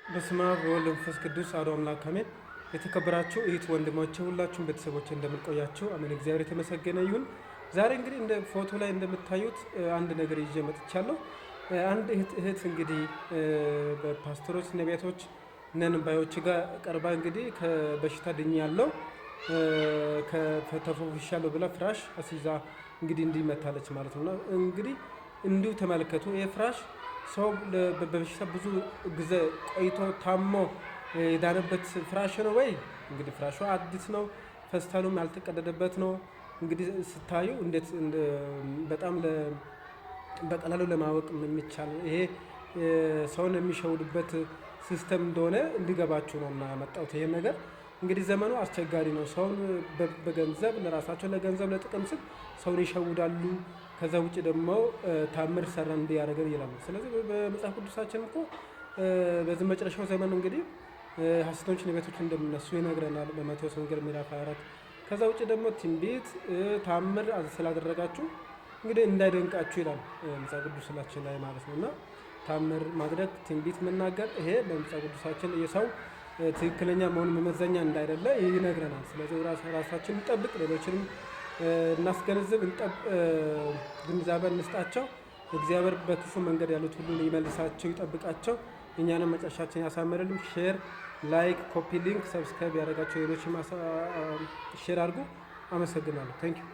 በስመ አብ ወወልድ ወመንፈስ ቅዱስ አሐዱ አምላክ አሜን። የተከበራችሁ እህት ወንድሞቼ ሁላችሁም ቤተሰቦቼ እንደምንቆያችሁ አሜን። እግዚአብሔር የተመሰገነ ይሁን። ዛሬ እንግዲህ እንደ ፎቶ ላይ እንደምታዩት አንድ ነገር ይዤ መጥቻለሁ። አንድ እህት እንግዲህ በፓስተሮች ነቢያቶች ነን ባዮች ጋር ቀርባ እንግዲህ ከበሽታ ድኛለሁ ከተፈውሻለሁ ብላ ፍራሽ አስይዛ እንግዲህ እንዲመታለች ማለት ነው። እንግዲህ እንዲሁ ተመልከቱ። የፍራሽ ሰው በበሽታ ብዙ ጊዜ ቆይቶ ታሞ የዳነበት ፍራሽ ነው ወይ? እንግዲህ ፍራሹ አዲስ ነው፣ ፈስታሉም ያልተቀደደበት ነው። እንግዲህ ስታዩ እንዴት በጣም በቀላሉ ለማወቅ የሚቻል ይሄ ሰውን የሚሸውድበት ሲስተም እንደሆነ እንዲገባችሁ ነው እና ያመጣሁት ይሄን ነገር። እንግዲህ ዘመኑ አስቸጋሪ ነው። ሰውን በገንዘብ ለራሳቸው ለገንዘብ ለጥቅም ስል ሰውን ይሸውዳሉ። ከዛ ውጭ ደግሞ ታምር ሰራን እንዲያደርገን ይላሉ። ስለዚህ በመጽሐፍ ቅዱሳችን እኮ በዚህ መጨረሻው ዘመን እንግዲህ ሐሰተኞች ነቢያቶች እንደሚነሱ ይነግረናል በማቴዎስ ወንጌል ምዕራፍ 24። ከዛ ውጭ ደግሞ ትንቢት ታምር ስላደረጋችሁ እንግዲህ እንዳይደንቃችሁ ይላል መጽሐፍ ቅዱሳችን ላይ ማለት ነው። እና ታምር ማድረግ ትንቢት መናገር ይሄ በመጽሐፍ ቅዱሳችን የሰው ትክክለኛ መሆን መመዘኛ እንዳይደለ ይነግረናል። ስለዚህ ራሳችን እንጠብቅ፣ ሌሎችንም እናስገነዝብ፣ ግንዛቤ እንስጣቸው። እግዚአብሔር በክፉ መንገድ ያሉት ሁሉ ይመልሳቸው፣ ይጠብቃቸው፣ እኛንም መጨረሻችን ያሳምርልን። ሼር፣ ላይክ፣ ኮፒ ሊንክ፣ ሰብስክራይብ ያደረጋቸው ሌሎችም ሼር አድርጉ። አመሰግናለሁ። ታንኪዩ